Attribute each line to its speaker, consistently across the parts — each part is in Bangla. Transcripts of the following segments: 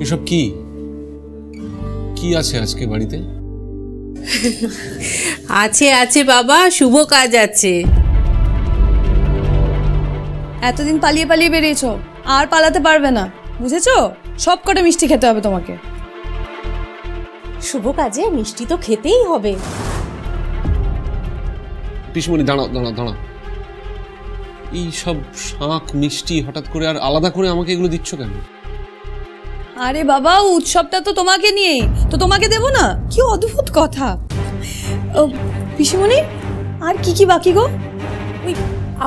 Speaker 1: এসব কি কি আছে আজকে বাড়িতে?
Speaker 2: আছে আছে বাবা, শুভ কাজ আছে।
Speaker 3: এতদিন পালিয়ে পালিয়ে বেরিয়েছো, আর পালাতে পারবে না, বুঝেছো? সব কটা মিষ্টি খেতে হবে তোমাকে।
Speaker 4: শুভ কাজে মিষ্টি তো খেতেই হবে।
Speaker 1: পিসমণি দাঁড়াও দাঁড়াও দাঁড়াও, এই সব শাঁখ মিষ্টি হঠাৎ করে আর আলাদা করে আমাকে এগুলো দিচ্ছ কেন?
Speaker 3: আরে বাবা, উৎসবটা তো তোমাকে নিয়েই, তো তোমাকে দেবো না? কি অদ্ভুত কথা। পিসিমণি, আর কি কি বাকি গো?
Speaker 4: ওই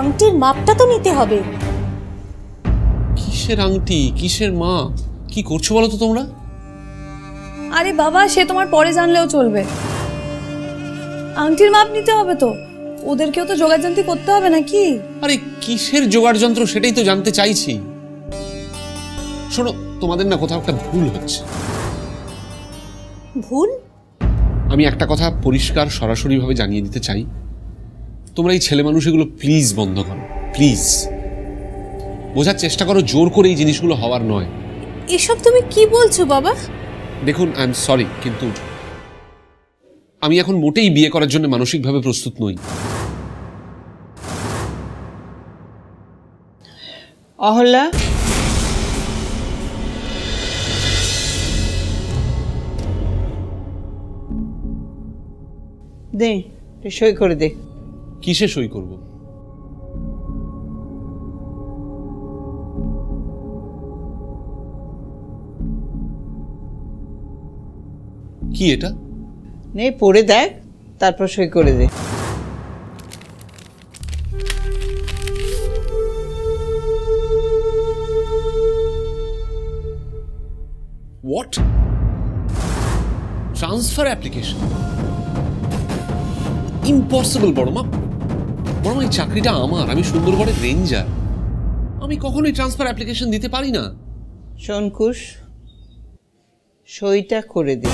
Speaker 4: আংটির মাপটা তো নিতে হবে।
Speaker 1: কিসের আংটি, কিসের মা, কি করছো বলো তো তোমরা?
Speaker 3: আরে বাবা, সে তোমার পরে জানলেও চলবে। আংটির মাপ নিতে হবে তো, ওদেরকেও তো জোগাড়যন্ত্র করতে হবে নাকি?
Speaker 1: আরে কিসের জোগাড় যন্ত্র সেটাই তো জানতে চাইছি। শোনো, তোমাদের না কোথাও একটা ভুল হচ্ছে।
Speaker 4: ভুল?
Speaker 1: আমি একটা কথা পরিষ্কার সরাসরি ভাবে জানিয়ে দিতে চাই, তোমরা এই ছেলে মানুষ এগুলো প্লিজ বন্ধ করো, প্লিজ। বোঝার চেষ্টা করো, জোর করে এই জিনিসগুলো হওয়ার নয়।
Speaker 2: এসব তুমি কি বলছো বাবা?
Speaker 1: দেখুন, আই এম সরি, কিন্তু আমি এখন মোটেই বিয়ে করার জন্য মানসিকভাবে প্রস্তুত নই।
Speaker 5: অহল্যা, দে সই করে দে।
Speaker 1: কিসে সই করব? কি এটা?
Speaker 5: নে পড়ে দেখ, তারপর সই করে দে।
Speaker 1: What? Transfer application? Impossible বড়মা। বড়মা, এই চাকরিটা আমার, আমি সুন্দরগড়ের রেঞ্জার, আমি কখনোই ট্রান্সফার অ্যাপ্লিকেশন দিতে পারি না।
Speaker 5: শোন কুশ, সইটা করে দে,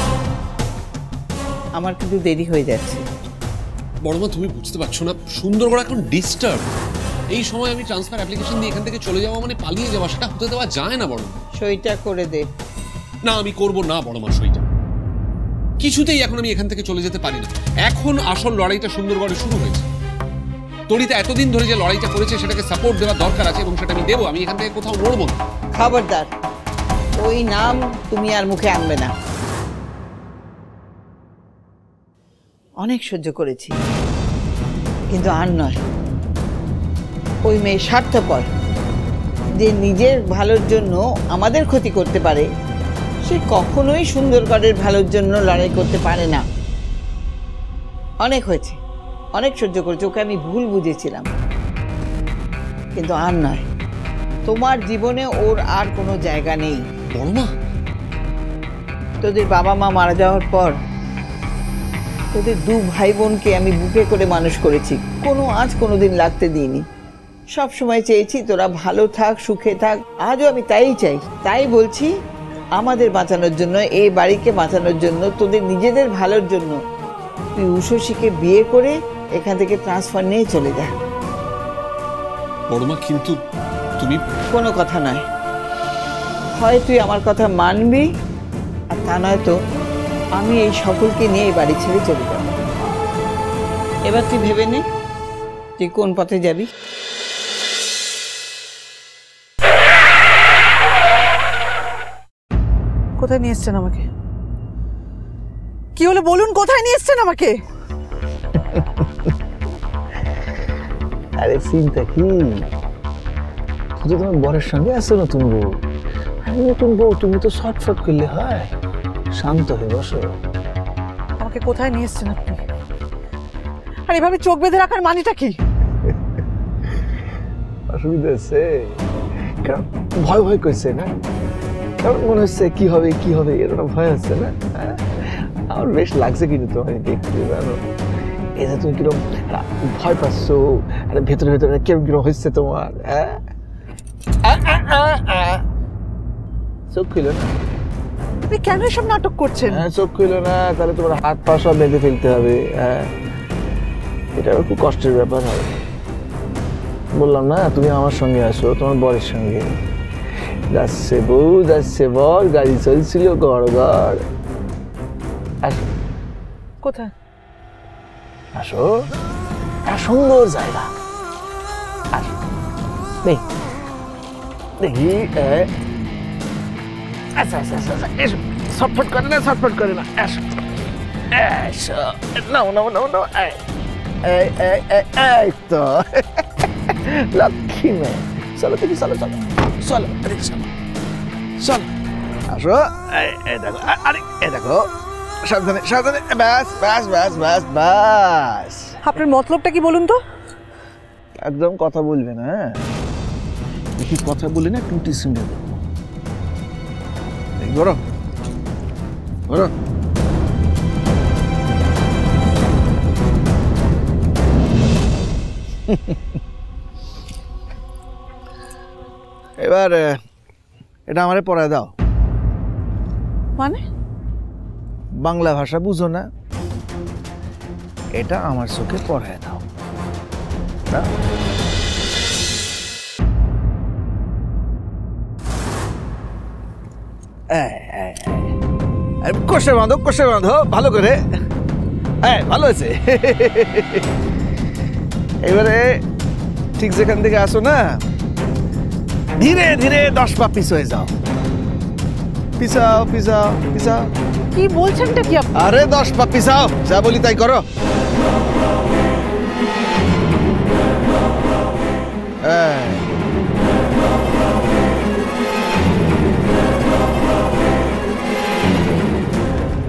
Speaker 5: আমার কিন্তু দেরি হয়ে যাচ্ছে।
Speaker 1: বড়মা, তুমি বুঝতে পারছো না, সুন্দরগড় এখন ডিস্টার্ব। এই সময় আমি ট্রান্সফার অ্যাপ্লিকেশন দিয়ে এখান থেকে চলে যাওয়া মানে পালিয়ে যাওয়া, সেটা হতে দেওয়া যায় না বড়মা।
Speaker 5: সইটা করে দে।
Speaker 1: না, আমি করব না বড়মা সইটা, কিছুতেই এখন আমি এখান থেকে চলে যেতে পারি না। এখন আসল লড়াইটা সুন্দরগড়ে শুরু হয়েছে। তরিতা এতদিন ধরে যে লড়াইটা করেছে সেটাকে সাপোর্ট দেওয়া দরকার আছে, এবং সেটা আমি দেবো। আমি এখান থেকে কোথাও নড়বো না।
Speaker 5: খবরদার, ওই নাম তুমি আর মুখে আনবে না। অনেক সহ্য করেছি, কিন্তু আর নয়। ওই মেয়ে স্বার্থপর, যে নিজের ভালোর জন্য আমাদের ক্ষতি করতে পারে, সে কখনোই সুন্দরগড়ের ভালোর জন্য লড়াই করতে পারে না। অনেক হয়েছে, অনেক সহ্য করেছে, ওকে আমি ভুল বুঝেছিলাম, কিন্তু আর নয়। তোমার জীবনে ওর আর কোনো জায়গা নেই।
Speaker 1: বড়মা,
Speaker 5: তোদের বাবা মা মারা যাওয়ার পর তোদের দু ভাই বোনকে আমি বুকে করে মানুষ করেছি, কোনোদিন লাগতে দিইনি। সব সময় চেয়েছি তোরা ভালো থাক, সুখে থাক, আজও আমি তাই চাই। তাই বলছি, আমাদের বাঁচানোর জন্য, এই বাড়িকে বাঁচানোর জন্য, তোদের নিজেদের ভালোর জন্য তুই উষসীকে বিয়ে করে এখান থেকে ট্রান্সফার নিয়ে চলে যা।
Speaker 1: বড়মা, কিন্তু তুমি...
Speaker 5: কোনো কথা নয়, হয় তুই আমার কথা মানবি, আর তা নয়তো আমি এই সকলকে নিয়ে এই বাড়ি ছেড়ে চলে যাব। এবার তুই ভেবে নে তুই কোন পথে যাবি।
Speaker 6: কোথায় নিয়ে এসছেন আমাকে? কি হলো বলুন, কোথায় নিয়ে এসছেন আমাকে?
Speaker 7: আরে চিন্তা কি, তুই তো তোমার বরের সঙ্গে আসছো নতুন বউ। আমি নতুন বউ, তুমি তো শর্ট করলে হয়। শান্ত হয়ে বসো।
Speaker 6: আমাকে কোথায় নিয়ে এসছেন আপনি? আর এভাবে চোখ বেঁধে রাখার মানেটা কি?
Speaker 7: অসুবিধা হচ্ছে, কারণ ভয় ভয় করছে না? কারণ মনে হচ্ছে কি হবে কি হবে, এরকম ভয় হচ্ছে না? আমার বেশ লাগছে কিন্তু তোমার দেখতে, জানো এই যে তুমি কিরকম ভয় পাচ্ছ, আরে ভেতরে ভেতরে কিরকম কিরকম হচ্ছে তোমার। চোখ খুলো না।
Speaker 6: আপনি কেন এসব নাটক করছেন?
Speaker 7: চোখ খুলো না, তাহলে তোমার হাত পা সব বেঁধে ফেলতে হবে। এটা খুব কষ্টের ব্যাপার হবে। বললাম না, তুমি আমার সঙ্গে আসো, তোমার বরের সঙ্গে। যাচ্ছে বউ যাচ্ছে বর, গাড়ি চলছিল গড় গড়। আসো
Speaker 6: কোথায়?
Speaker 7: আসো, সুন্দর জায়গা। আসো দেখি। আচ্ছা আচ্ছা আচ্ছা, এসো। ছটফট করে না, ছটফট করে না। এসো এসো, নাও নাও নাও নাও। এই তো লক্ষ্মী মেয়ে। চলো দেখি, চলো চলো চলো, আরে চলো চলো। আসো, এই দেখো, আরে এই দেখো, সাবধানে সাবধানে। ব্যাস ব্যাস ব্যাস ব্যাস ব্যাস।
Speaker 6: আপনার মতলবটা কি বলুন তো?
Speaker 7: একদম কথা বলবে না, হ্যাঁ? দেখি কথা বলে না টুটি শুনে দেবো। বড় বড় এবার এটা আমারে পড়ায় দাও।
Speaker 6: মানে?
Speaker 7: বাংলা ভাষা বুঝো না, এটা আমার চোখে পড়ায় দাও। কষে বাঁধো, কষে বাঁধো ভালো করে। হ্যাঁ, ভালো হয়েছে। এবারে ঠিক যেখান থেকে আসো না, ধীরে ধীরে 10 পা পিছ হয়ে যাও। পিছাও পিছাও পিছাও।
Speaker 6: কি বলছেনটা কি আপনি?
Speaker 7: আরে 10 পা পিছাও, যা বলি তাই করো।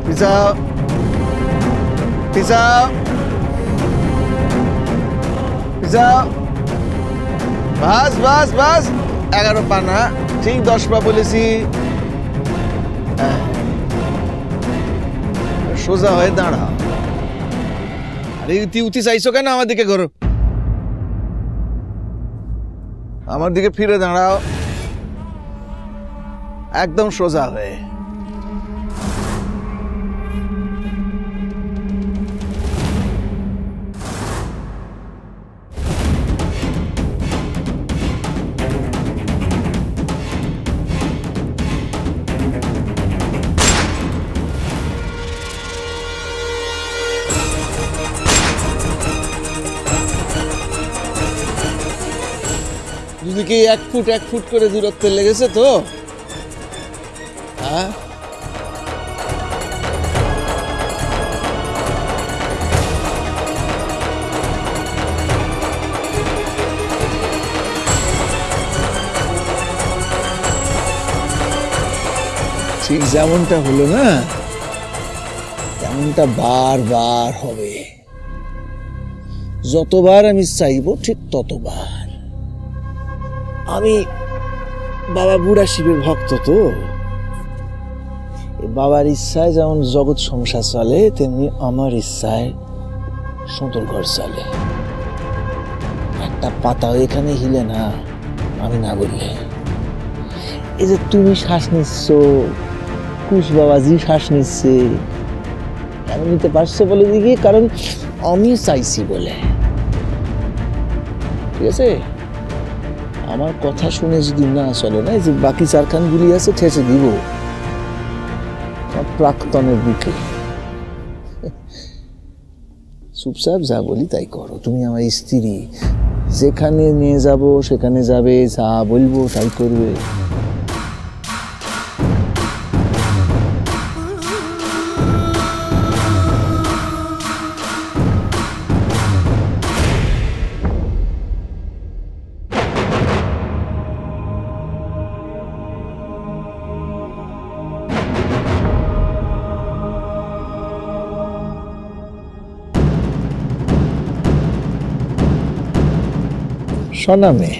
Speaker 7: পিছাও পিছাও পিছাও। বাস বাস বাস, 11 পা না, ঠিক 10 পা বলেছি। সোজা হয়ে দাঁড়াও। আরে ইতি উতি চাইছো কেন আমার দিকে? করো, আমার দিকে ফিরে দাঁড়াও, একদম সোজা হয়ে। দুদিকে 1 ফুট 1 ফুট করে দূরত্ব লেগেছে তো, হ্যাঁ? ঠিক যেমনটা হলো না, তেমনটা বারবার হবে। যতবার আমি চাইবো ঠিক ততবার। আমি বাবা বুড়া শিবের ভক্ত তো, বাবার ইচ্ছায় যেমন জগৎ সংসার চলে, তেমনি আমার ইচ্ছায় সুন্দর ঘর চলে। একটা পাতাও এখানে হিলে না আমি না বললে। এই যে তুমি শ্বাস নিচ্ছ, কুশ বাবাজি শ্বাস নিচ্ছে, কেন নিতে পারছো বলে দিকে? কারণ আমি চাইছি বলে। ঠিক আছে? আমার কথা শুনে যদি না চলো না, যে বাকি 4 খানগুলি আছে ঠেসে দিব প্রাক্তনের বুকে। চুপচাপ যা বলি তাই করো। তুমি আমার স্ত্রী, যেখানে নিয়ে যাব সেখানে যাবে, যা বলবো তাই করবে। শোনামে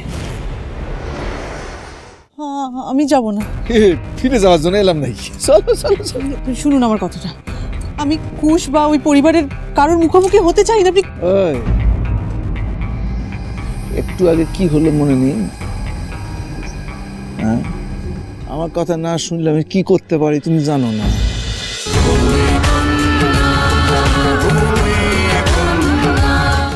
Speaker 6: আমি যাব না।
Speaker 7: ফিরে যাওয়ার জন্য এলাম নাকি? চলো চলো চলো।
Speaker 6: শুনুন আমার কথাটা, আমি কুশ বা ওই পরিবারের কারোর মুখোমুখি হতে চাই না। আপনি
Speaker 7: একটু আগে কি হলো মনে নেই? হ্যাঁ, আমার কথা না শুনলে আমি কি করতে পারি তুমি জানো না।